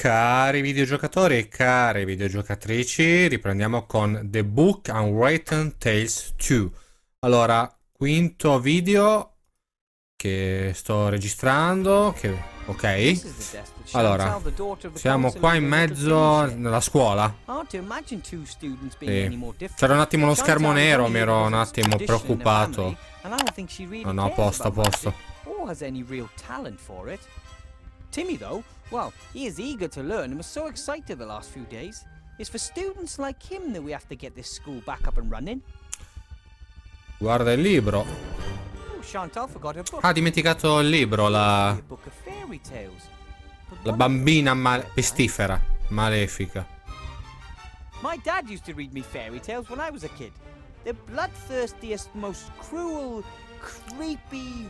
Cari videogiocatori e care videogiocatrici, riprendiamo con The Book Unwritten Tales 2. Allora, quinto video che sto registrando, ok. Allora, siamo qua in mezzo nella scuola. Sì. C'era un attimo lo schermo nero, mi ero un attimo preoccupato. No, no, a posto, a posto. Timmy, though, well, he is eager to learn and was so excited the last few days. It's for students like him that we have to get this school back up and running. Guarda il libro. Oh, Chantal forgot her book. Ha dimenticato il libro, la Book of Fairy Tales. bambina pestifera, malefica. My dad used to read me fairy tales when I was a kid. The bloodthirstiest, most cruel, creepy,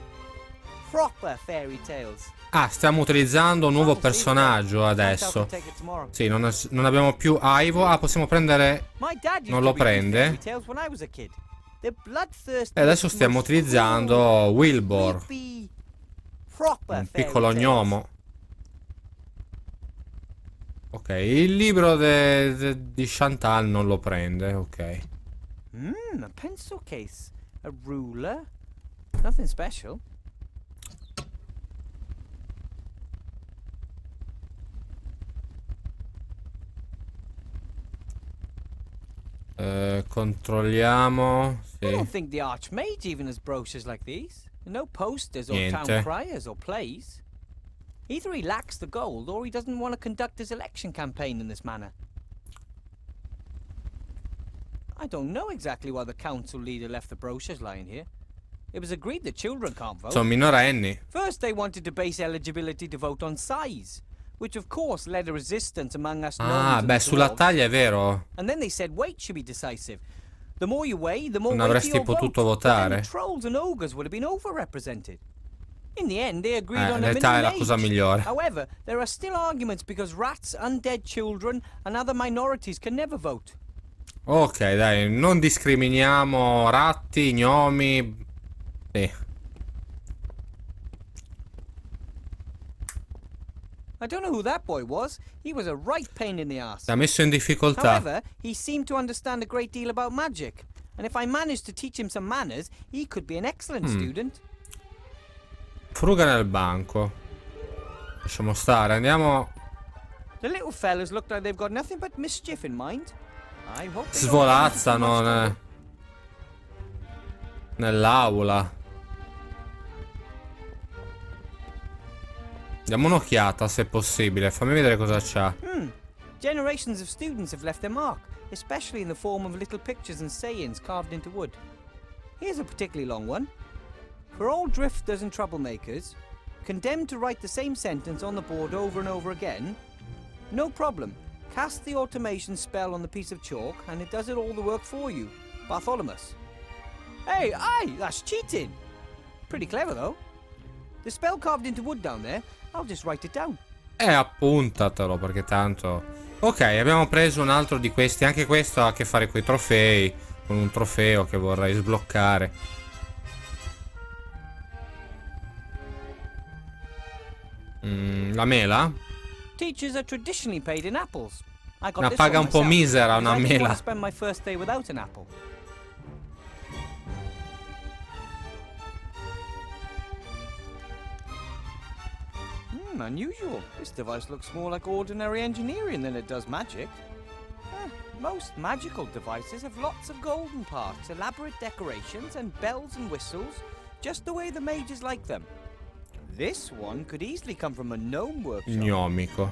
proper fairy tales. Ah, stiamo utilizzando un nuovo personaggio adesso. Sì, non abbiamo più Ivo. Ah, possiamo prendere... Non lo prende. E adesso stiamo utilizzando Wilbur, un piccolo gnomo. Ok, il libro di Chantal non lo prende, ok. A pencil case, a ruler, nothing special. Controlliamo. Sì. I don't think the Archmage even has brochures like these. No posters or town criers or plays. Either he lacks the gold or he doesn't want to conduct his election campaign in this manner. I don't know exactly why the council leader left the brochures lying here. It was agreed that children can't vote. Sono minorenni. First they wanted to base eligibility to vote on size, which of course led a resistance among us. Ah, beh, sulla taglia è vero. And then they said weight should be decisive. The more you weigh, the more non avresti potuto votare. Trolls and ogres would have been overrepresented. In the end, they agreed on a l'età è la minimum cosa age. migliore. However, there are still arguments because rats, undead children, and other minorities can never vote. Ok, dai, non discriminiamo ratti, gnomi. Sì. I don't know who that boy was. He was a right pain in the ass. L'ha messo in difficoltà. However, he seemed to understand a great deal about magic. And if I managed to teach him some manners, he could be an excellent student. Fruga nel banco. Lasciamo stare, andiamo. The little fellas look like they've got nothing but mischief in mind. I hope they Svolazzano nell'aula. Diamo un'occhiata se è possibile. Fammi vedere cosa c'ha. Generations of students have left their mark, especially in the form of little pictures and sayings carved into wood. Here's a particularly long one. For all drifters and troublemakers, condemned to write the same sentence on the board over and over again, no problem. Cast the automation spell on the piece of chalk and it does it all the work for you. Bartholomew. Hey, aye, that's cheating. Pretty clever though. The spell carved into wood down there, I'll just write it down. Appuntatelo perché tanto... Ok, abbiamo preso un altro di questi. Anche questo ha a che fare con i trofei. Con un trofeo che vorrei sbloccare. La mela? Teachers are traditionally paid in apples. I got Una this paga one un po' myself, misera, una because I didn't want mela. to spend my first day without an apple. Unusual. This device looks more like ordinary engineering than it does magic. Most magical devices have lots of golden parts, elaborate decorations, and bells and whistles, just the way the mages like them. This one could easily come from a gnome workshop. Gnomico.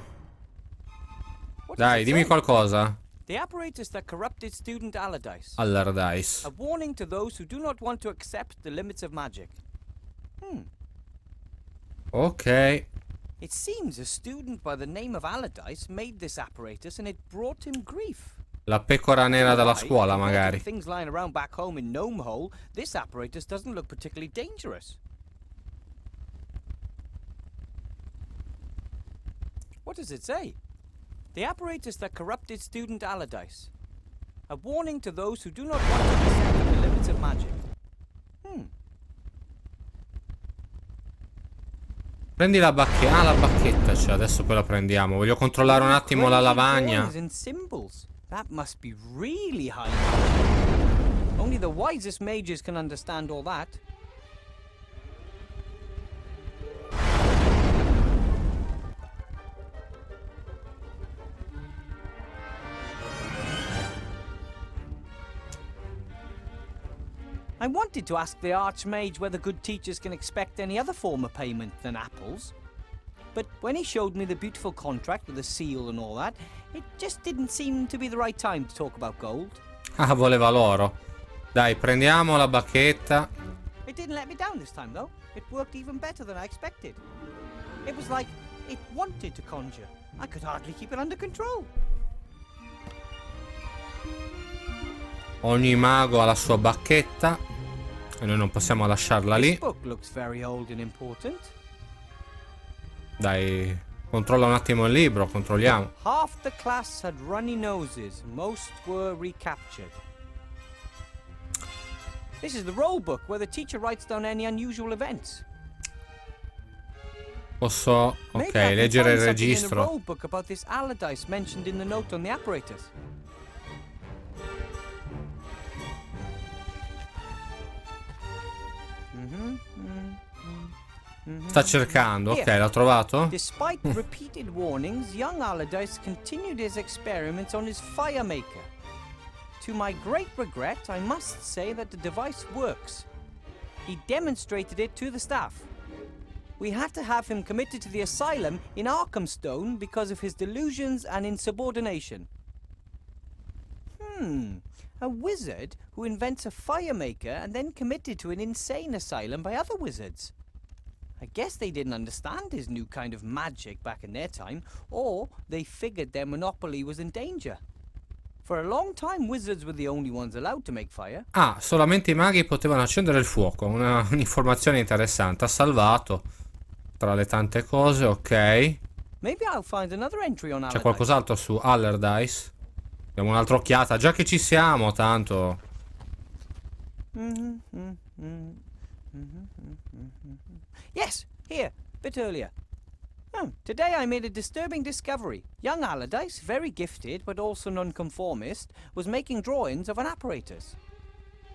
What does Dai, it dimmi say? qualcosa. The apparatus that corrupted student Allardyce. Allardyce. A warning to those who do not want to accept the limits of magic. Ok. It seems a student by the name of Allardyce made this apparatus and it brought him grief. La pecora nera della Why, scuola, compared to magari. the things lying around back home in Gnome Hole, this apparatus doesn't look particularly dangerous. What does it say? The apparatus that corrupted student Allardyce. A warning to those who do not want to accept the limits of magic. Prendi la bacchetta. Ah, la bacchetta c'è, adesso poi la prendiamo. Voglio controllare un attimo la lavagna. That must be really high. Only the wisest mages can understand all that. I wanted to ask the Archmage whether good teachers can expect any other form of payment than apples. But when he showed me the beautiful contract with the seal and all that, it just didn't seem to be the right time to talk about gold. Ah, voleva l'oro. Dai, prendiamo la bacchetta. It didn't let me down this time, though. It worked even better than I expected. It was like it wanted to conjure. I could hardly keep it under control. Ogni mago ha la sua bacchetta e noi non possiamo lasciarla lì. This book looks very old and important. Dai, controlla un attimo il libro, controlliamo. Half the class had runny noses, most were recaptured. This is the roll book where the teacher writes down any unusual events. Posso, ok, leggere il registro. Roll book about this Allardyce mentioned in the note on the apparatus. Sta cercando, ok, l'ha trovato? Despite repeated warnings, young Allardyce continued his experiments on his fire maker. To my great regret, I must say that the device works. He demonstrated it to the staff. We had to have him committed to the asylum in Arkhamstone because of his delusions and insubordination. A wizard who invents a fire maker and then committed to an insane asylum by other wizards. I guess they didn't understand his new kind of magic back in their time, or they figured their monopoly was in danger. For a long time, wizards were the only ones allowed to make fire. Ah, solamente i maghi potevano accendere il fuoco. Un'informazione interessante. Ha salvato tra le tante cose, ok. Maybe I'll find another entry on C'è Allardyce. qualcos'altro su Allardyce? Diamo un'altra occhiata, già che ci siamo, tanto. Yes, here, a bit earlier. Oh, today I made a disturbing discovery. Young Allardyce, very gifted but also nonconformist, was making drawings of an apparatus.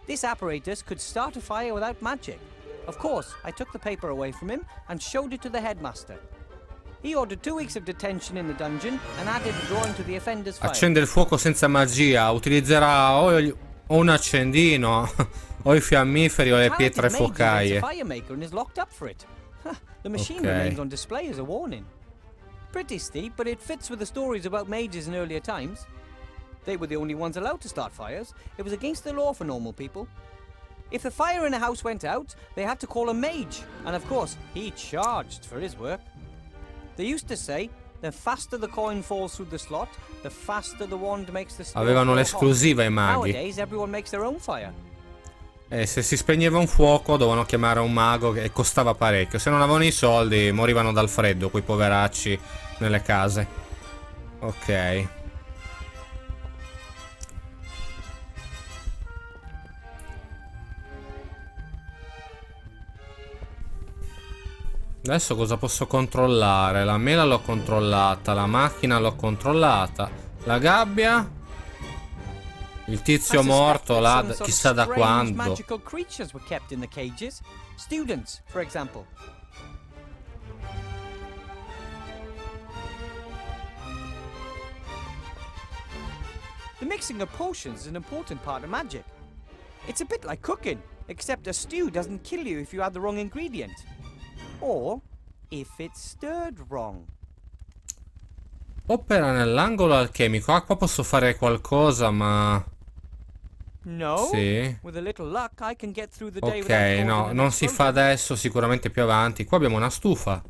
This apparatus could start a fire without magic. Of course, I took the paper away from him and showed it to the headmaster. He ordered 2 weeks of detention in the dungeon and added the drawing to the offender's file. Accende il fuoco senza magia. Utilizzerà o un accendino, o i fiammiferi o le pietre focaie. The machine remains on display as a warning. Pretty steep, but it fits with the stories about mages in earlier times. They were the only ones allowed to start fires. It was against the law for normal people. If the fire in a house went out, they had to call a mage, and of course, he charged for his work. They used to say, the faster the coin falls through the slot, the faster the wand makes the spell. Avevano l'esclusiva i maghi. Nowadays, everyone makes their own fire. E se si spegneva un fuoco dovevano chiamare un mago che costava parecchio. Se non avevano i soldi morivano dal freddo quei poveracci nelle case. Ok. Adesso cosa posso controllare? La mela l'ho controllata, la macchina l'ho controllata, la gabbia... Il tizio morto là, chissà da quando. Magical creatures were kept in the cages. Students, for example. The mixing of potions is an important part of magic. It's a bit like cooking, except a stew doesn't kill you if you add the wrong ingredient. Or if it's stirred wrong. Opera nell'angolo alchemico. Ah, qua posso fare qualcosa, ma... No? Sì. With a little luck I can get through the day Ok, without no, non si fa adesso, sicuramente più avanti. Qua abbiamo una stufa.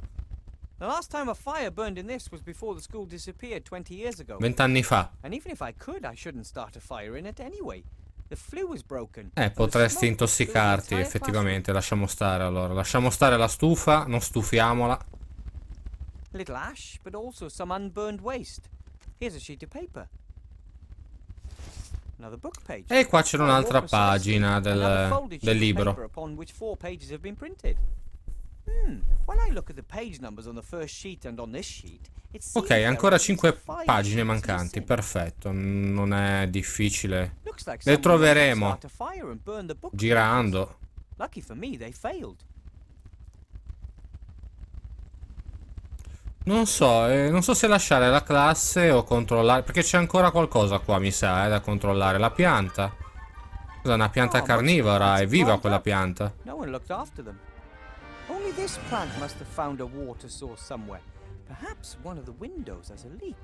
The last time a fire burned in this was before the school disappeared 20 years ago. 20 anni fa. And even if I could, I shouldn't start a fire in it anyway. The flue was broken. Potresti intossicarti, effettivamente. Lasciamo stare allora. Lasciamo stare la stufa, non stufiamola. Little ash, but also some unburned waste. Here's a sheet of paper. Another book page. E qua c'era un'altra pagina del libro. Upon which 4 pages have been printed. When I look at the page numbers on the first sheet and on this sheet, it seems Ok, there ancora are 5 5 pagine sheets mancanti. missing. Perfetto, non è difficile. Looks like Le someone wanted to troveremo start a fire and burn the book. girando. Lucky for me, they failed. Non so se lasciare la classe o controllare, perché c'è ancora qualcosa qua, mi sa, da controllare. La pianta. Cos'è, una pianta Oh, carnivora? much È viva plants quella up. pianta. No one looked after them. Only this plant must have found a water source somewhere. Perhaps one of the windows has a leak.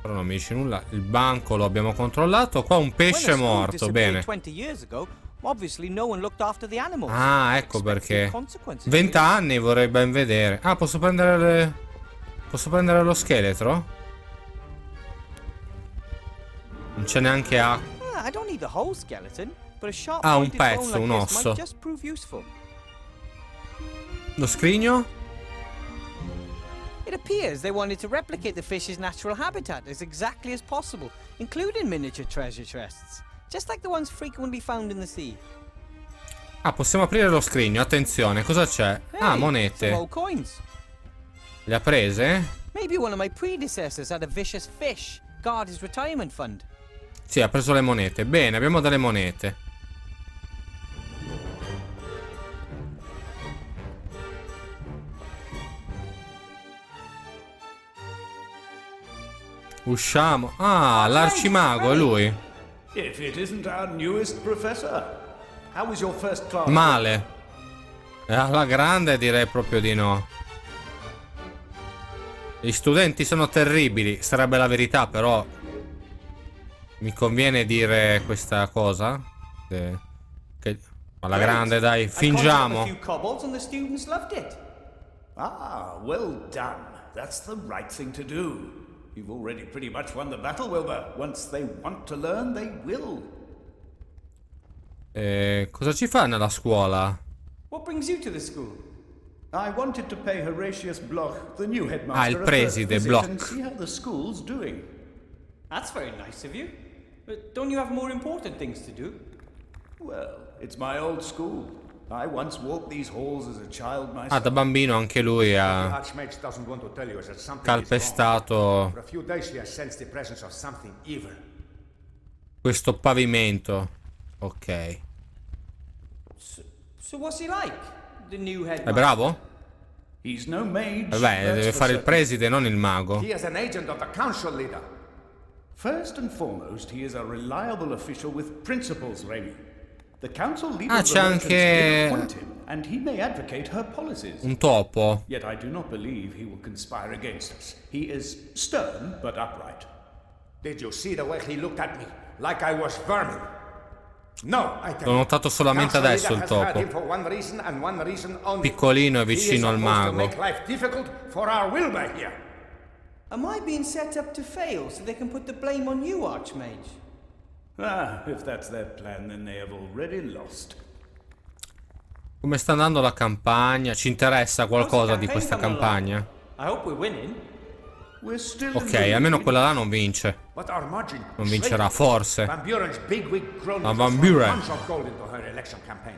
Però non mi dice nulla. Il banco lo abbiamo controllato. Qua un pesce When a school morto, disappeared bene. 20 years ago, obviously no one looked after the animals. Ah, ecco Expecting perché. consequences, 20 really. anni vorrei ben vedere. Ah, posso prendere lo scheletro? Non c'è neanche acqua. I don't need the whole skeleton, but a sharp Ah, un pointed bone pezzo, like un this osso. might just prove useful. Lo scrigno? It appears they wanted to replicate the fish's natural habitat as exactly as possible, including miniature treasure chests, just like the ones frequently found in the sea. Ah, possiamo aprire lo scrigno. Attenzione, cosa c'è? Ah, Hey, some monete. old coins. Le ha prese? Maybe one of my predecessors had a vicious fish guard his retirement fund. Sì, ha preso le monete. Bene, abbiamo delle monete. Usciamo. Ah, l'arcimago, è lui. If it isn't our newest professor. How was your first class? Male. E alla grande direi proprio di no. Gli studenti sono terribili. Sarebbe la verità, però mi conviene dire questa cosa. Alla grande, dai, fingiamo. A few cobbles and the students loved it. Ah, well done. That's the right thing to do. You've already pretty much won the battle, Wilbur. Once they want to learn, they will. Cosa ci fa nella scuola? What brings you to the school? I wanted to pay Horatius Bloch, the new headmaster, il a preside, visit Bloch. and see how the school's doing. That's very nice of you. But don't you have more important things to do? Well, it's my old school. I once walked these halls as a child myself. Ah, da bambino anche lui ha Archmage doesn't want to tell you that something is wrong. calpestato For a few days he has sensed the presence of something evil. questo pavimento. Ok. So what's he like, the new È headmaster? bravo? He's no mage. Vabbè, that's deve for fare il certain. preside, non il mago. He is an agent of the council leader. First and foremost, he is a reliable official with principles, Raimi. The council leader Ah, of the c'è merchants anche did appoint him, and he may advocate her policies. un topo. Yet I do not believe he will conspire against us. He is stern but upright. Did you see the way he looked at me? Like I was vermin. No, I L'ho notato solamente Council adesso il leader has hired topo. him for one reason and one reason only. Piccolino e He is vicino al supposed to mago. make life difficult for our Wilbur here. Am I being set up to fail so they can put the blame on you, Archmage? Ah, if that's their plan, then they have already lost. Come sta andando la campagna? Ci interessa qualcosa di questa campagna? I hope we're winning. We're still Ok, in the almeno lead. quella là non vince. But our margin Non vincerà, forse. Van Buren's bigwig cronies Ma Van have Buren. tons of gold into her election campaign.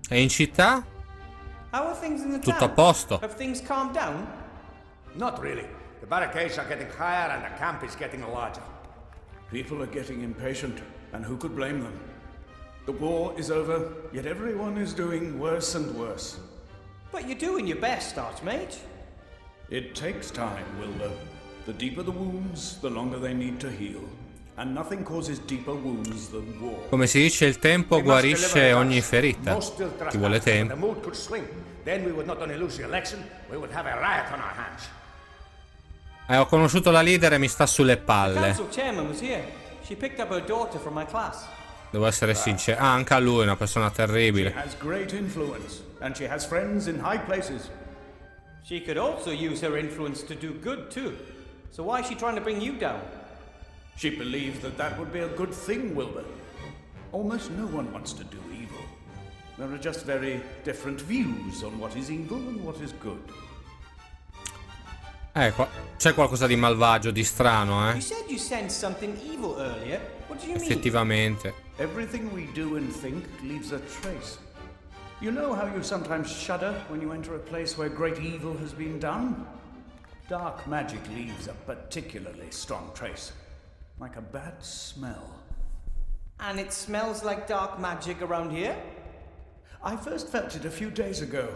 E in città? How are things in the Tutto town? a posto. Have things calmed down? Not really. The barricades are getting higher and the camp is getting larger. People are getting impatient, and who could blame them? The war is over, yet everyone is doing worse and worse. But you're doing your best, Archmage. It takes time, Wilbur. The deeper the wounds, the longer they need to heal. And nothing causes deeper wounds than war. Come si dice, il tempo We must guarisce deliver ogni results. ferita. Most still trust Ci vuole us, but tempo. The mood could swing. Then we would not only lose the election, we would have a riot on our hands. Ho conosciuto la leader e mi sta sulle palle. Council chairman was here. She picked up her daughter from my class. Devo essere sincero. Ah, anche a lui è una persona She terribile. has great influence, and she has friends in high places. She could also use her influence to do good too. So why is she trying to bring you down? She believes that that would be a good thing, Wilbur. Almost no one wants to do evil. There are just very different views on what is evil and what is good. C'è qualcosa di malvagio, di strano, You said you sensed something evil earlier. What do you mean? Effettivamente. Everything we do and think leaves a trace. You know how you sometimes shudder when you enter a place where great evil has been done? Dark magic leaves a particularly strong trace, like a bad smell. And it smells like dark magic around here? I first felt it a few days ago.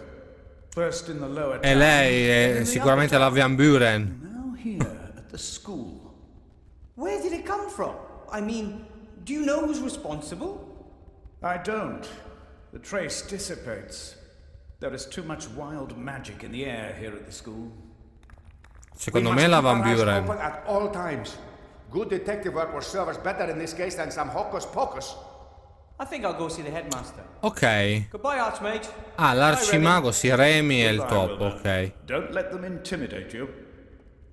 First in the lower E town, lei then è in the sicuramente upper la Van Buren. town. Now here at the school. Where did it come from? I mean, do you know who's responsible? I don't. The trace dissipates. There is too much wild magic in the air here at the school. Secondo me è la Van Buren. Open at all times. Good detective work will serve us better in this case than some hocus pocus. I think I'll go see the headmaster. Ok. Goodbye, Archmage. Ah, l'arcimago, sì, Remy e il Goodbye, topo, Wilbur. ok. Don't let them intimidate you.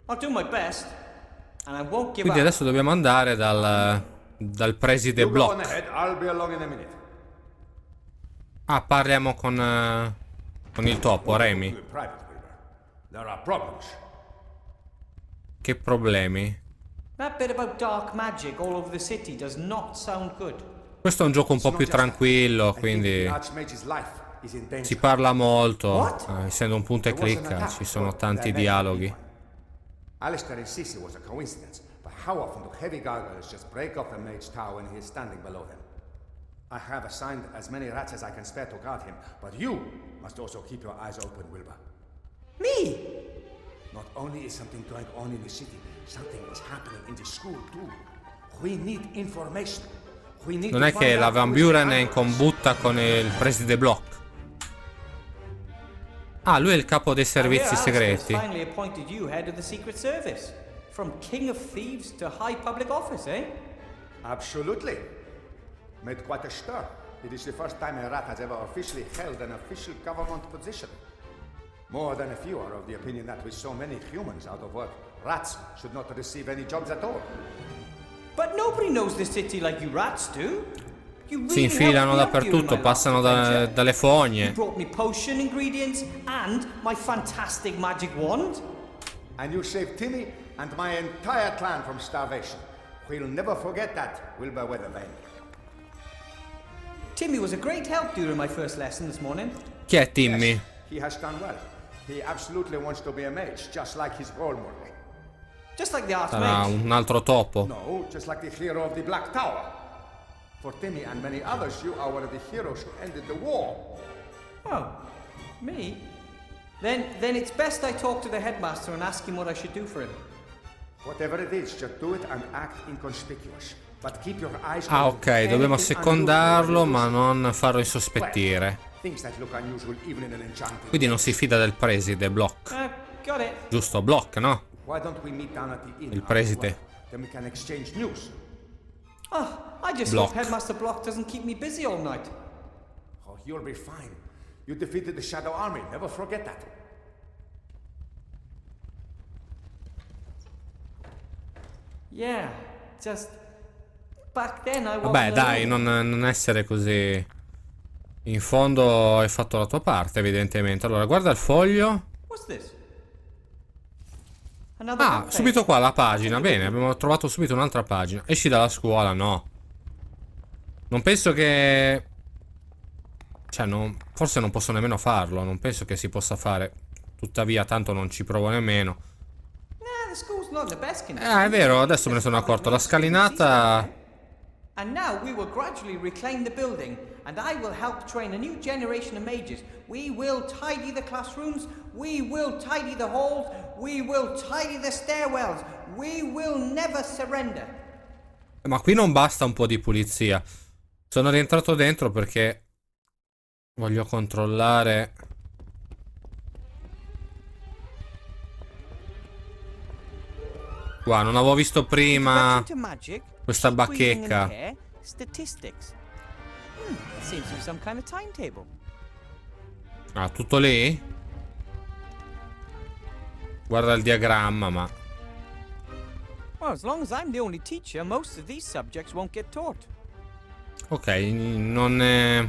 I'll do my best. And I won't give Quindi up. adesso dobbiamo andare dal preside You go on block. ahead, I'll be along in a minute. Ah, parliamo con il topo, Remy. Private, Wilbur. There are problems. Che problemi? That bit about dark magic all over the city does not sound good. Questo è un gioco un po' più tranquillo, I think quindi the Archmage's life is in danger. si parla molto. What? Essendo un punta e There was an clicca, attack ci sono before. tanti There may dialoghi. be one. Alistair insisted it was a coincidence, but how often do heavy gargoyles just break off a mage tower when he is standing below them? I have assigned as many rats as I can spare to guard him, but you must also keep your eyes open, Wilbur. Me? Not only is something going on in the city, something is happening in the school too. We need information. We need Non to è che find la out Van who is Buren è behind in this. combutta con il preside block. Ah, lui è il capo dei servizi segreti. Finally appointed you head of the Secret Service. From King of Thieves to High Public Office, eh? Absolutely. Made quite a stir. It is the first time a rat has ever officially held an official government position. More than a few are of the opinion that with so many humans out of work, rats should not receive any jobs at all. But nobody knows the city like you rats do. You Si really infilano helped me out during dappertutto, my passano last adventure. dalle You fogne. brought me potion ingredients and my fantastic magic wand. And you saved Timmy and my entire clan from starvation. We'll never forget that, Wilbur Weathervane. Timmy was a great help during my first lesson this morning. Chi è Timmy? Yes, he has done well. He absolutely wants to be a mage, just like his role model. Just like the Sarà Archmage. un altro topo. No, just like the hero of the Black Tower. For Timmy and many others, you are one of the heroes who ended the war. Oh, me? Then it's best I talk to the headmaster and ask him what I should do for him. Whatever it is, just do it and act inconspicuous. But keep your eyes Ah, open. ok, dobbiamo Anything secondarlo, unusual, ma non farlo insospettire. things that look unusual even in an enchanted. Quindi non si fida del preside block. Got it. Giusto, block, no? Why don't we meet down at the inn? Il after preside. work? Then we can exchange news. Oh, I just Block. hope Headmaster Block doesn't keep me busy all night. Oh, you'll be fine. You defeated the Shadow Army. Never forget that. Yeah, just back then I wasn't Vabbè, dai, alone. non essere così. In fondo hai fatto la tua parte, evidentemente. Allora, guarda il foglio. What's this? Another Ah, book subito page. qua la pagina. Bene, abbiamo trovato subito un'altra pagina. Esci dalla scuola, no. Non penso che... Cioè, forse non posso nemmeno farlo. Non penso che si possa fare. Tuttavia, tanto non ci provo nemmeno. Nah, the school's not in the best condition. È vero, adesso me ne sono accorto. La scalinata... And now we will gradually reclaim the building, and I will help train a new generation of mages. We will tidy the classrooms, we will tidy the halls, we will tidy the stairwells, we will never surrender. Ma qui non basta un po' di pulizia. Sono rientrato dentro perché voglio controllare. Qua non avevo visto prima Introduction to magic, questa sheep breeding and bacheca. care, statistics. Seems to be some kind of timetable. Ah, tutto lì? Guarda il diagramma, ma Well, as long as I'm the only teacher, most of these subjects won't get taught. ok, non è...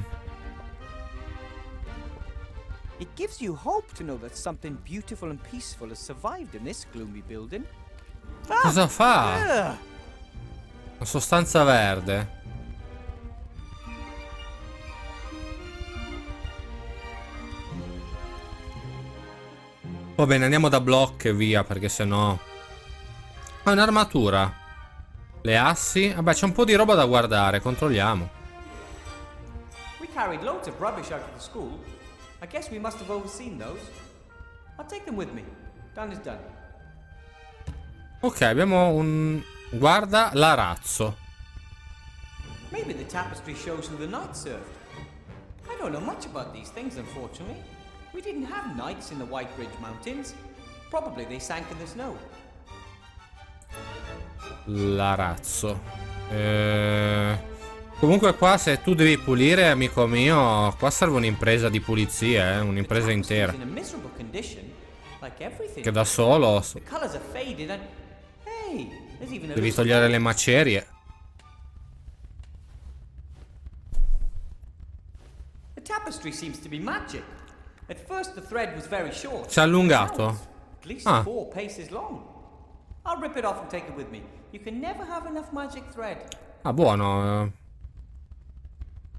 It gives you hope to know that something beautiful and peaceful has survived in this gloomy building. Cosa fa? Ugh. Una sostanza verde. Va bene, andiamo da Block e via, perché sennò... Ah, un'armatura. Le assi. Vabbè, c'è un po' di roba da guardare, controlliamo. We carried loads of rubbish out of the school. I guess we must have overseen those. I'll take them with me. Done is done. Ok, abbiamo un... Guarda l'arazzo. Maybe the tapestry shows who the knights served. I don't know much about these things, unfortunately. We didn't have knights in the White Ridge Mountains. Probably they sank in the snow. L'arazzo. Comunque qua se tu devi pulire, amico mio, qua serve un'impresa di pulizia, un'impresa intera. In a miserable condition, like everything. Che da solo The colors are faded and hey, there's even a devi little togliere stain. le macerie. The tapestry seems to be magic. At first the thread was very short. Si è allungato? Now it's at least Ah. 4 paces long. I'll rip it off and take it with me. You can never have enough magic thread. Ah, buono.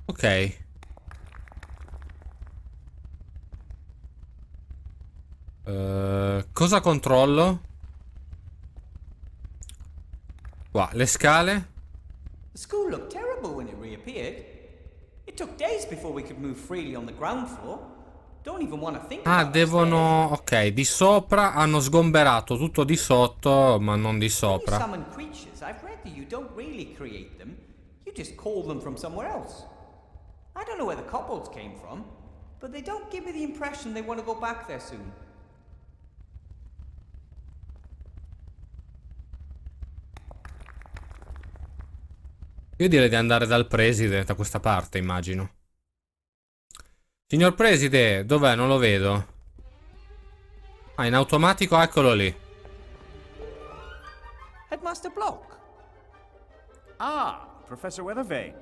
Ok. Cosa controllo? Qua, le scale. The school looked terrible when it reappeared. It took days before we could move freely on the ground floor. Don't even want to think Ah, about the devono... Ok, di sopra hanno sgomberato tutto di sotto, ma non di stairs. When you sopra. summon creatures, I've read that you don't really create them. You just call them from somewhere else. I don't know where the kobolds came from, but they don't give me the impression they want to go back there soon. Io direi di andare dal preside da questa parte, immagino. Signor preside, dov'è? Non lo vedo. Ah, in automatico, eccolo lì. Headmaster Block. Ah, Professor Weathervane.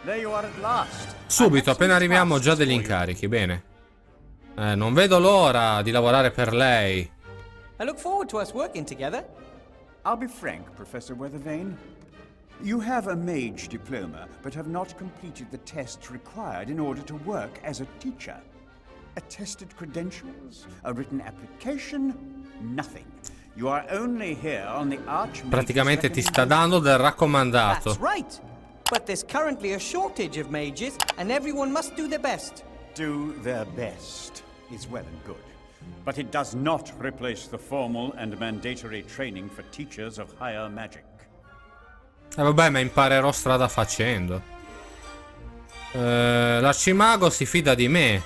There you are at last. Subito, appena arriviamo, già degli incarichi, bene. Non vedo l'ora di lavorare per lei. I look forward to us working together. I'll be frank, Professor Weathervane. You have a mage diploma, but have not completed the tests required in order to work as a teacher. Attested credentials, a written application, nothing. You are only here on the Archmage's Praticamente ti sta recommendation. dando del raccomandato. That's right. But there's currently a shortage of mages, and everyone must do their best. Do their best is well and good, but it does not replace the formal and mandatory training for teachers of higher magic. Vabbè, ma imparerò strada facendo. L'arcimago si fida di me.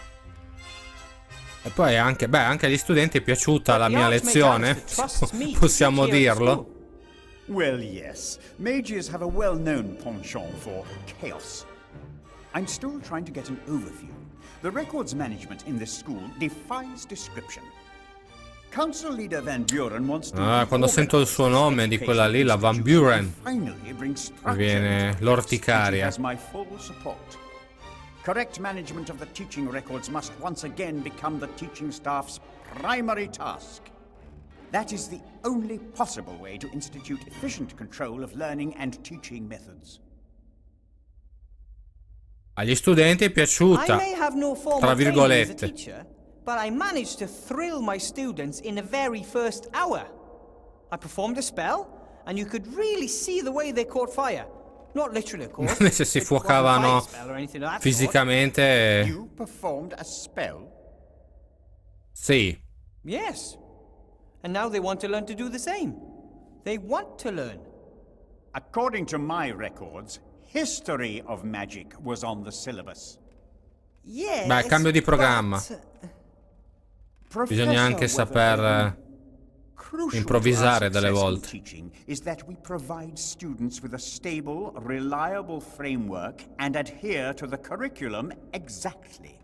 E poi anche, beh, anche agli studenti è piaciuta la mia lezione. Possiamo dirlo. Well, yes. Mages have a well-known penchant for chaos. I'm still trying to get an overview. The records management in this school defies description. Council leader Van Buren wants to quando sento il suo nome di quella lì, la Van Buren, mi viene l'orticaria. Has my full support. Correct management of the teaching records must once again become the teaching staff's primary task. That is the only possible way to institute efficient control of learning and teaching methods. Agli studenti è I piaciuta, may have no tra formal training as a virgolette. teacher, but I managed to thrill my students in the very first hour. I performed a spell, and you could really see the way they caught fire. Not literally, of course. Se si It wasn't a fuocavano fire spell or anything of that sort. fisicamente. You performed a spell? Sì. Yes. And now they want to learn to do the same. They want to learn. According to my records, history of magic was on the syllabus. Yes. Beh, cambio di programma. Bisogna anche saper improvvisare delle volte. Teaching is that we provide students with a stable, reliable framework and adhere to the curriculum exactly.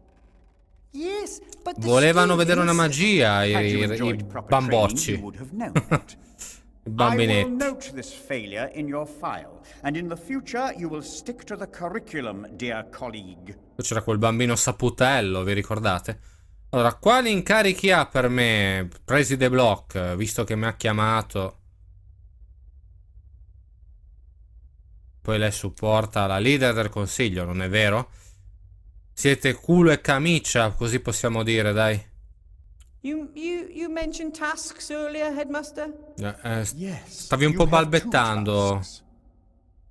Yes, but the Volevano vedere una students- magia Had you i enjoyed proper bambocci, training, you would have known that. i I will bambinetti. note this failure in your file, and in the future you will stick to the curriculum, dear colleague. Poi c'era quel bambino saputello, vi ricordate? Allora, quali incarichi ha per me Preside Block, visto che mi ha chiamato? Poi lei supporta la leader del consiglio, non è vero? Siete culo e camicia, così possiamo dire, dai. You mentioned tasks earlier, Headmaster? Yes. Stavi un you po' have two balbettando. tasks.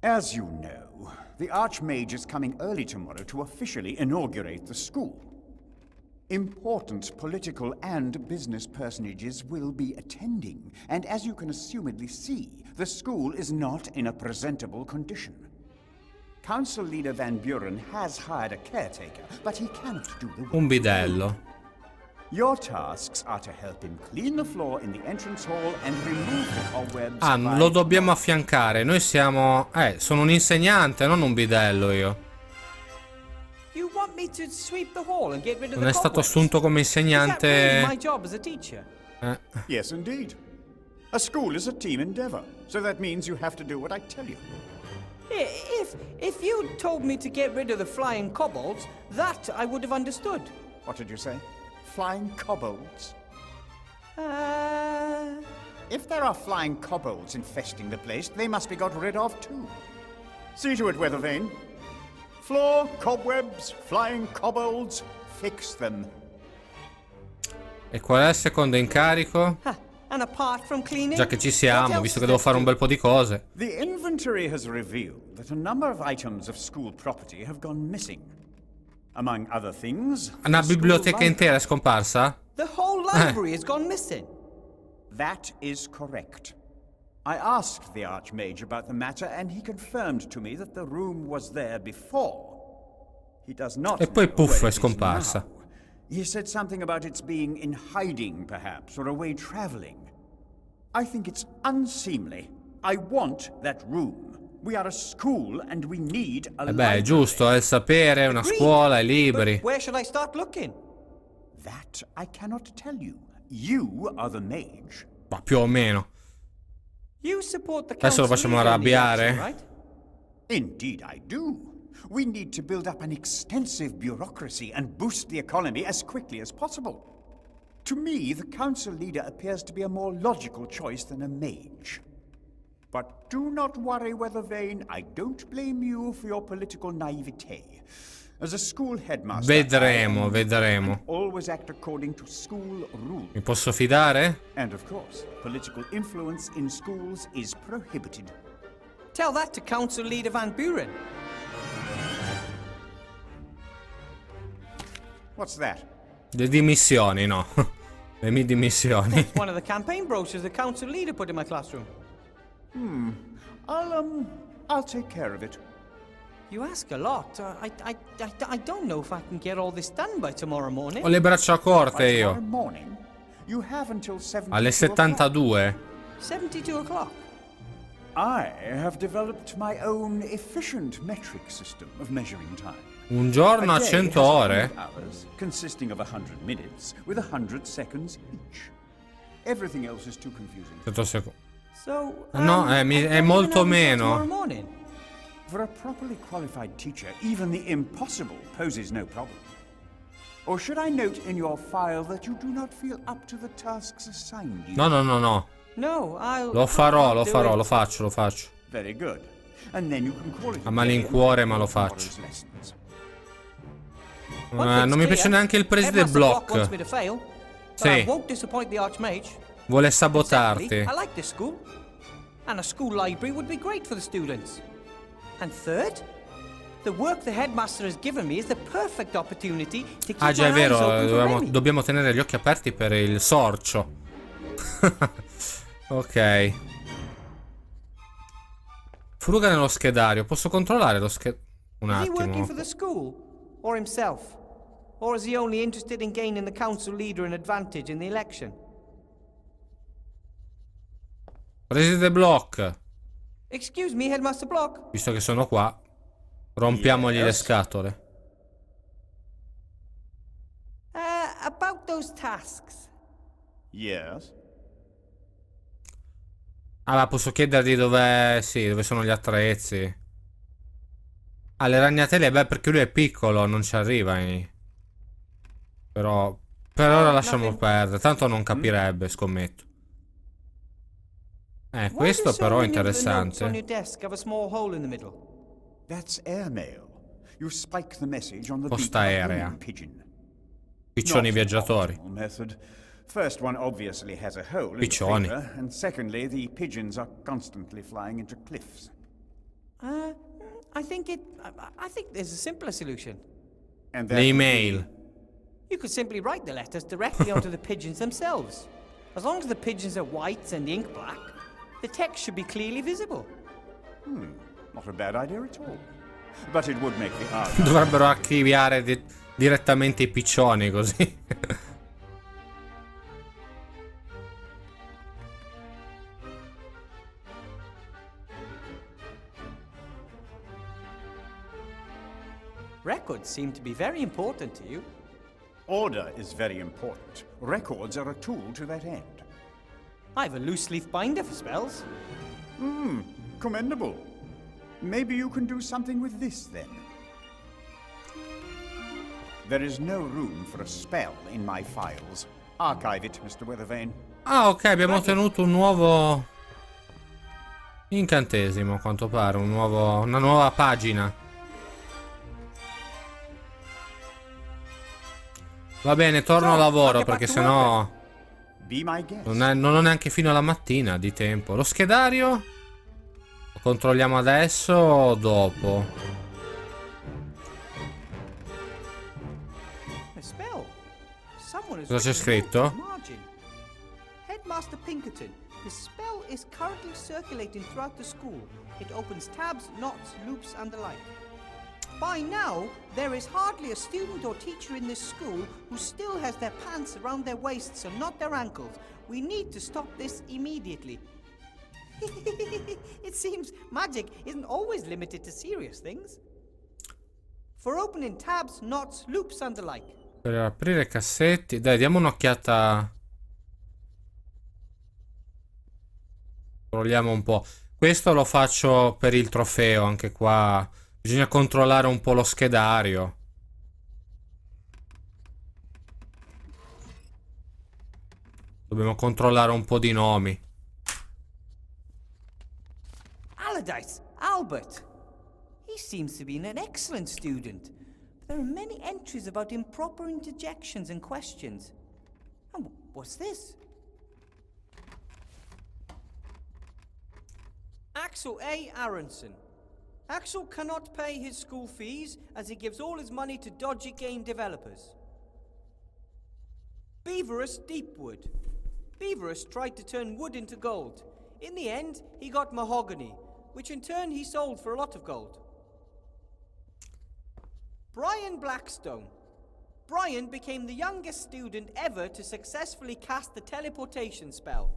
As you know, the Archmage is coming early tomorrow to officially inaugurate the school. Important political and business personages will be attending, and as you can assumedly see, the school is not in a presentable condition. Council Leader Van Buren has hired a caretaker, but he cannot do the work. Un bidello. Your tasks are to help him clean the floor in the entrance hall and remove the cobwebs. Ah, by lo dobbiamo affiancare. Noi siamo... sono un insegnante, non un bidello io. You want me to sweep the hall and get rid of Non the è stato cobwebs? assunto come Is that really insegnante... my job as a teacher? Yes, indeed. A school is a team endeavor, so that means you have to do what I tell you. If you told me to get rid of the flying kobolds, that I would have understood. What did you say? Flying kobolds? If there are flying kobolds infesting the place, they must be got rid of too. See to it, Weathervane. Floor, cobwebs, flying kobolds, fix them. E qual è il secondo incarico? And apart from cleaning, Già che ci what siamo, else visto che does devo that fare un do? bel po' di cose. The inventory has revealed that a number of items of school property have gone missing. Among other things, Una the school biblioteca library. intera è scomparsa? The whole library has gone missing. That is correct. I asked the Archmage about the matter, and he confirmed to me that the room was there before. He does not E poi know puff, where è it is scomparsa. now. He said something about its being in hiding, perhaps, or away traveling. I think it's unseemly. I want that room. We are a school, and we need a E beh, library. è giusto, è il sapere, una Agreed. scuola, i libri. But where should I start looking? That I cannot tell you. You are the mage. Ma più o meno. You support the Adesso lo council facciamo leader in the arrabbiare. action, right? Indeed I do. We need to build up an extensive bureaucracy and boost the economy as quickly as possible. To me, the council leader appears to be a more logical choice than a mage. But do not worry, Weathervane. I don't blame you for your political naivete. As a school headmaster, Vedremo, I vedremo. always act according to school rules. Mi posso fidare? And of course, political influence in schools is prohibited. Tell that to Council Leader Van Buren. What's that? Le dimissioni, no. Le mie dimissioni. It's one of the campaign brochures the council leader put in my classroom. I'll take care of it. You ask a lot. I don't know if I can get all this done by tomorrow morning. Ho le braccia corte By tomorrow io. morning, you have until 72 Alle o'clock. 72. 72 o'clock. I have developed my own efficient metric system of measuring time. Un giorno a day 100 has ore? 100 hours, consisting of 100 minutes, with 100 seconds each. Everything else is too confusing. 100 secondi. So, No, I è don't even molto have until meno. tomorrow morning. For a properly qualified teacher, even the impossible poses no problem. Or should I note in your file that you do not feel up to the tasks assigned you? No, no, no, no. No, I'll... Lo farò, I'll lo do farò, it. lo faccio, lo faccio. Very good. And then you can call it A malincuore, ma lo faccio. lessons. One thing's Non mi piace clear. neanche il preside Headmaster Block wants me block. to fail, but Sì. I won't disappoint the Archmage. Vuole Secondly, sabotarti. I like this school, and a school library would be great for the students. And third, the work the headmaster has given me is the perfect opportunity to keep Ah già, è my eyes vero, open for Remy. dobbiamo tenere gli occhi aperti per il sorcio. Ok. Fruga nello schedario. Posso controllare lo schedario? Un Is he working attimo. for the school or himself? Or is he only interested in gaining the council leader an advantage in the election? Preside block. Excuse me, Headmaster Block. Visto che sono qua, rompiamogli le Yes. scatole. About those tasks. Yes. Allora, posso chiedergli dove... Sì, dove sono gli attrezzi. Ah, le ragnatele, beh, perché lui è piccolo, non ci arriva. Però... Per ora lasciamo nothing. perdere, tanto non capirebbe, scommetto. Why Questo do so però è many of the notes on interessante. your desk have a small hole in the middle? That's airmail. You spike the message on the beak Posta of a aerea. homing pigeon. Piccioni Not viaggiatori. an optimal method. First one obviously has a hole in the Piccioni. paper, and secondly, the pigeons are constantly flying into cliffs. I think there's a simpler solution. And that Le would be- email. You could simply write the letters directly onto the pigeons themselves. As long as the pigeons are white and the ink black, the text should be clearly visible. Not a bad idea at all. But it would make the art. Dovrebbero archiviare direttamente i piccioni così. Records seem to be very important to you. Order is very important. Records are a tool to that end. I have a loose leaf binder for spells. Commendable. Maybe you can do something with this then. There is no room for a spell in my files. Archive it, Mr. Weathervane. Ah, ok, abbiamo ottenuto un nuovo incantesimo, a quanto pare, una nuova pagina. Va bene, torno a lavoro perché sennò Be my guest. non ho neanche fino alla mattina di tempo. Lo schedario lo controlliamo adesso o dopo? A spell. Someone has Cosa c'è written a scritto? note on the margin. Headmaster Pinkerton, the spell is currently circulating throughout the school. It opens tabs, knots, loops, and the like. By now, there is hardly a student or teacher in this school who still has their pants around their waists and not their ankles. We need to stop this immediately. It seems magic isn't always limited to serious things. For opening tabs, knots, loops, and the like. Per aprire cassetti. Dai, diamo un'occhiata. Controlliamo un po'. Questo lo faccio per il trofeo, anche qua. Bisogna controllare un po' lo schedario. Dobbiamo controllare un po' di nomi. Allardyce, Albert. He seems to be an excellent student. There are many entries about improper interjections and questions. And what's this? Axel A. Aronson. Axel cannot pay his school fees as he gives all his money to dodgy game developers. Beaverus Deepwood. Beaverus tried to turn wood into gold. In the end, he got mahogany, which in turn he sold for a lot of gold. Brian Blackstone. Brian became the youngest student ever to successfully cast the teleportation spell.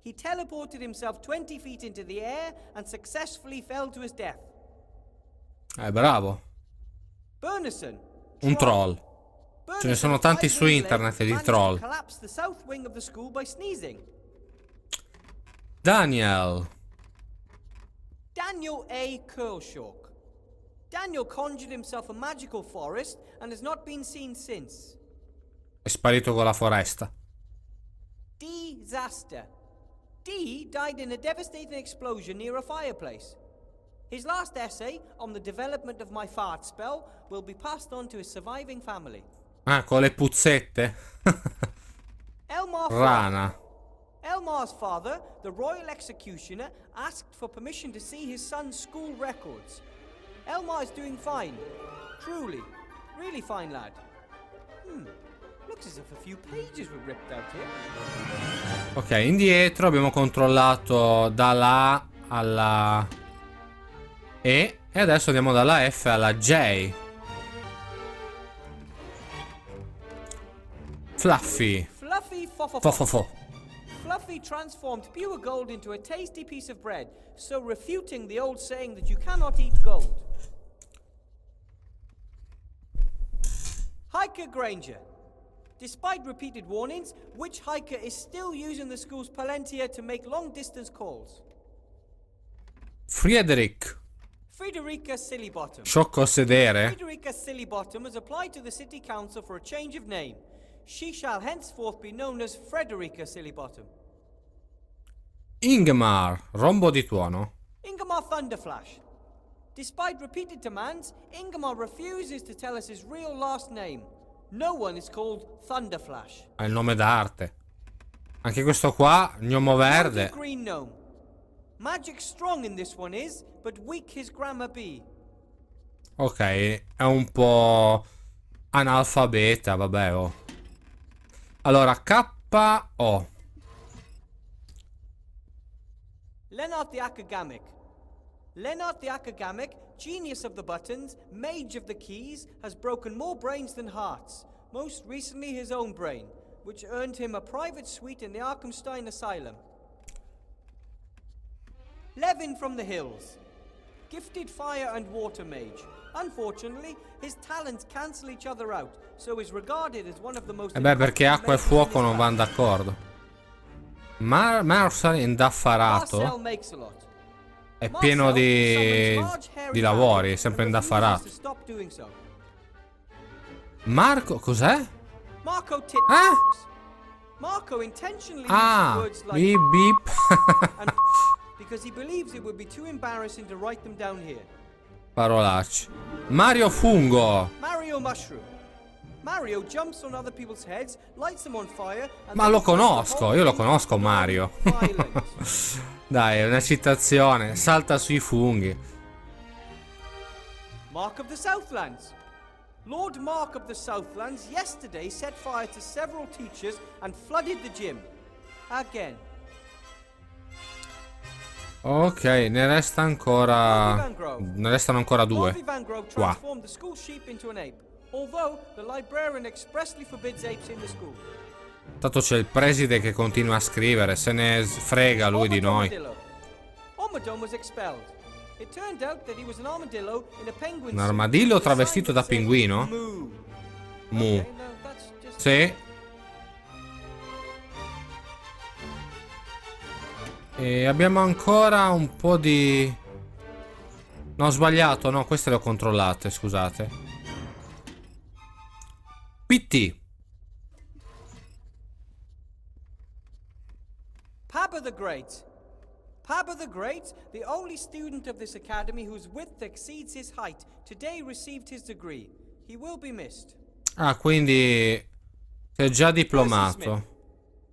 He teleported himself 20 feet into the air and successfully fell to his death. Bravo. Bernison. Un troll. Ce ne sono tanti su internet di troll. Collapsed the south wing of the school by sneezing. Daniel. Daniel A. Curlshaw. Daniel conjured himself a magical forest and has not been seen since. È sparito con la foresta. Disaster. D died in a devastating explosion near a fireplace. His last essay on the development of my fart spell will be passed on to his surviving family. Ah, con le puzzette. Elmar Rana. Elmar's father, the royal executioner, asked for permission to see his son's school records. Elmar is doing fine. Truly. Really fine, lad. Looks as if a few pages were ripped out here. Ok, indietro abbiamo controllato dalla A alla E e adesso andiamo dalla F alla J. Fluffy. Fluffy Fofofo. Fluffy transformed pure gold into a tasty piece of bread, so refuting the old saying that you cannot eat gold. Hiker Granger. Despite repeated warnings, which hiker is still using the school's palantir to make long-distance calls? Friedrich. Friederika Sillybottom. Sciocco a sedere. Friederika Sillybottom has applied to the city council for a change of name. She shall henceforth be known as Frederica Sillybottom. Ingmar. Rombo di tuono. Ingmar Thunderflash. Despite repeated demands, Ingmar refuses to tell us his real last name. No one is called Thunderflash. Ha il nome d'arte. Anche questo qua, gnomo verde. Green gnome. Magic strong in this one is, but weak his grammar be. Ok, è un po' analfabeta, vabbè, oh. Allora, K-O. Leonard the Academic. Leonard the Academic, genius of the buttons, mage of the keys, has broken more brains than hearts. Most recently his own brain, which earned him a private suite in the Arkham Asylum. Levin from the Hills. Gifted fire and water mage. Unfortunately, his talents cancel each other out, so is regarded as one of the most... Perché acqua e fuoco non vanno d'accordo. Marcel indaffarato. È pieno di lavori, è sempre indaffarato. Marco, cos'è? Ah, beep beep. Parolacce. Mario Fungo. Mario Mushroom. Mario jumps on other people's heads, lights them on fire, Ma lo conosco, io lo conosco Mario. Dai, è una citazione. Salta sui funghi. Mark of the Southlands. Lord Mark of the Southlands yesterday set fire to several teachers and flooded the gym. Again. Ok, ne resta ancora. Ne restano ancora due. Qua. Tanto c'è il preside che continua a scrivere. Se ne frega lui di noi. Un armadillo travestito da pinguino? Mu. Sì. E abbiamo ancora un po' di... No, ho sbagliato, no, queste le ho controllate, scusate. PT. Papa the Great. Papa the Great, the only student of this academy whose width exceeds his height, today received his degree. He will be missed. Ah, quindi sei già diplomato.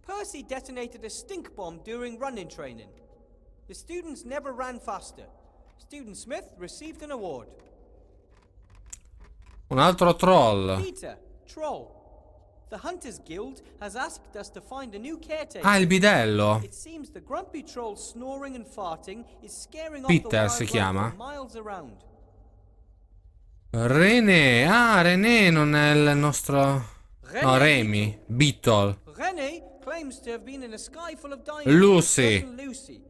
Percy detonated a stink bomb during run-in training. The students never ran faster. Student Smith received an award. Un altro troll. Peter, troll. The Hunters Guild has asked us to find a new caretaker. Ah, il bidello. It seems the grumpy troll snoring and farting is scaring off Peter the si wildlife chiama. for miles around. René. Ah, René non è il nostro... No, Remy. Beetle. René claims to have been in a sky full of diamonds. Lucy. Lucy.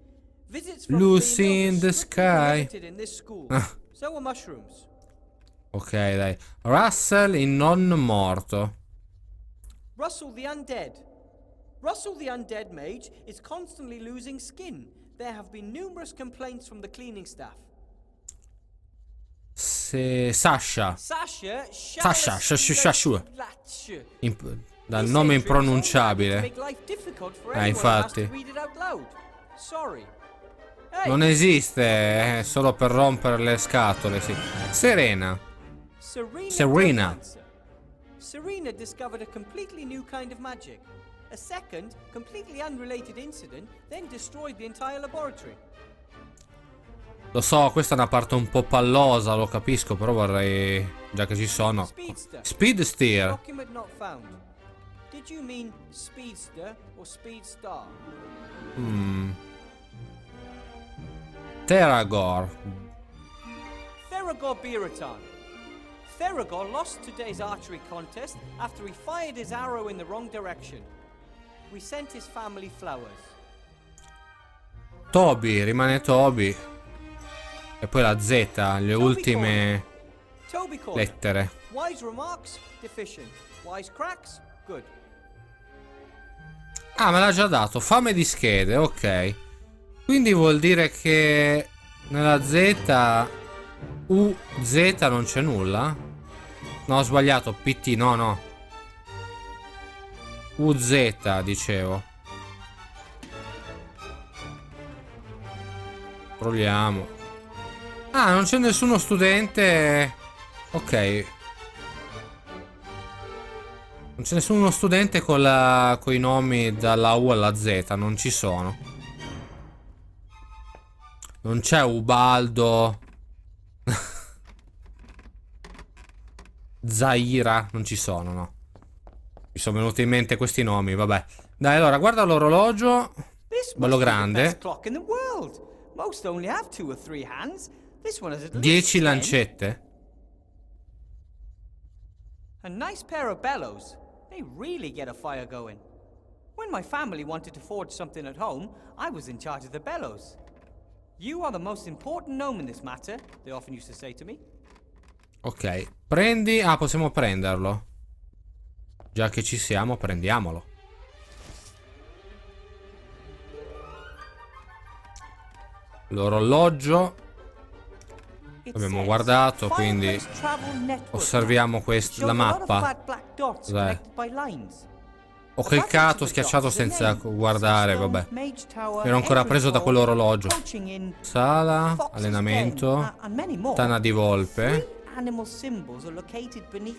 Visits from Lucy in the sky. in this school. So are mushrooms. Ok, dai. Russell in non morto. Russell the Undead. Russell the Undead Mage is constantly losing skin. There have been numerous complaints from the cleaning staff. Sasha. Sasha. Dal nome impronunciabile. Infatti. Non esiste, è solo per rompere le scatole, sì. Serena. Serena discovered a completely new kind of magic. A second, completely unrelated incident then destroyed the entire laboratory. Lo so, questa è una parte un po' pallosa, lo capisco, però vorrei... Già che ci sono... Speedster. Document not found. Did you mean speedster or speedstar? Teragor. Theragor Biratan. Theragor lost today's archery contest after he fired his arrow in the wrong direction. We sent his family flowers. Toby, rimane Toby. E poi la Z, le ultime lettere. Wise remarks, deficient. Wise cracks, good. Ah, me l'ha già dato. Fame di schede, ok. Quindi vuol dire che nella Z UZ non c'è nulla? No, ho sbagliato. PT, no. UZ, dicevo. Proviamo. Ah, non c'è nessuno studente. Ok. Non c'è nessuno studente con i nomi dalla U alla Z, non ci sono. Non c'è Ubaldo. Zaira, non ci sono, no. Mi sono venuti in mente questi nomi, vabbè. Dai, allora, guarda l'orologio. Bello grande. 10 lancette. A nice pair of bellows. They really get a fire going. When my family wanted to forge something at home, I was in charge of the bellows. You are the most important gnome in this matter, they often used to say to me. Ok, prendi... Ah, possiamo prenderlo. Già che ci siamo, prendiamolo. L'orologio. Abbiamo guardato, quindi osserviamo la mappa. Cos'è? Ho cliccato, schiacciato senza guardare, vabbè. Ero ancora preso da quell'orologio. Sala, allenamento, tana di volpe.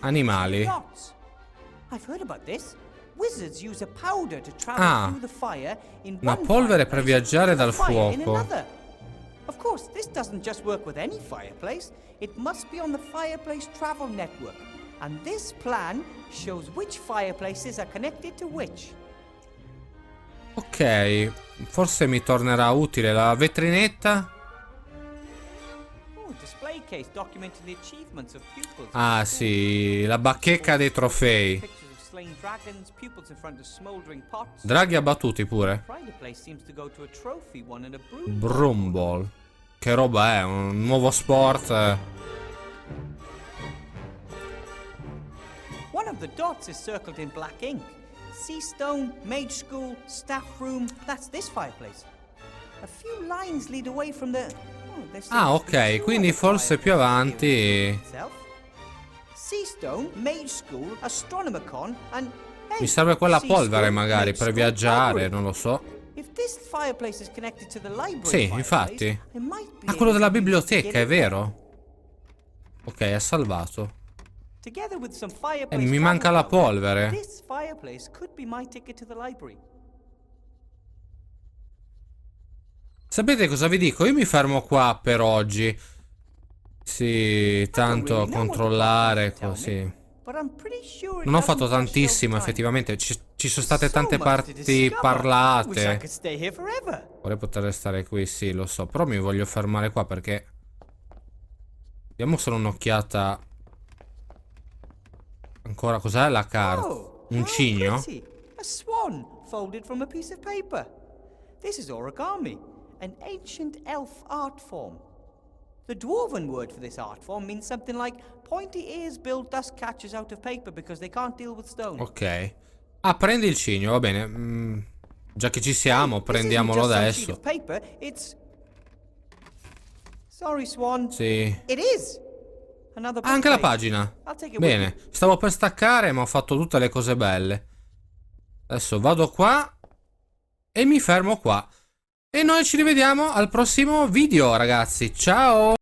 Animali. Ah, una polvere per viaggiare dal fuoco. Of course, this doesn't just work with any fireplace. It must be on the Fireplace Travel Network. And this plan shows which fireplaces are connected to which. Ok, forse mi tornerà utile la vetrinetta. Oh, display case documenting the achievements of pupils. Ah sì, la bacheca dei trofei. Pictures of slain dragons, pupils in front of smoldering pots. Draghi abbattuti pure. Fireplace seems to go to a trophy won in a broom. Broom ball. Che roba è? Un nuovo sport? One of the dots is circled in black ink. Sea Stone, Mage School, Staff Room. That's this fireplace. A few lines lead away from the... Ah, ok, quindi forse più avanti... Sea Stone, Mage School, Astronomicon and... Mi serve quella polvere magari per viaggiare, non lo so. Sì, infatti. Ah, quello della biblioteca, è vero. Ok, è salvato. Mi manca la polvere. Sapete cosa vi dico? Io mi fermo qua per oggi. Sì, tanto a controllare così. Non ho fatto tantissimo, effettivamente. Ci sono state tante parti parlate. Vorrei poter stare qui, sì, lo so. Però mi voglio fermare qua perché... Diamo solo un'occhiata. Ancora, cos'è la carta? Un cigno? A swan folded from a piece of paper. This is origami, an ancient elf art form. The dwarven word for this art form means something like pointy ears build dust catchers out of paper because they can't deal with stone. Ok. Ah, prendi il cigno, va bene. Già che ci siamo, prendiamolo adesso. Sorry, Swan. Sì. It is. Anche la pagina. Bene, stavo per staccare, ma ho fatto tutte le cose belle. Adesso vado qua e mi fermo qua. E noi ci rivediamo al prossimo video, ragazzi. Ciao!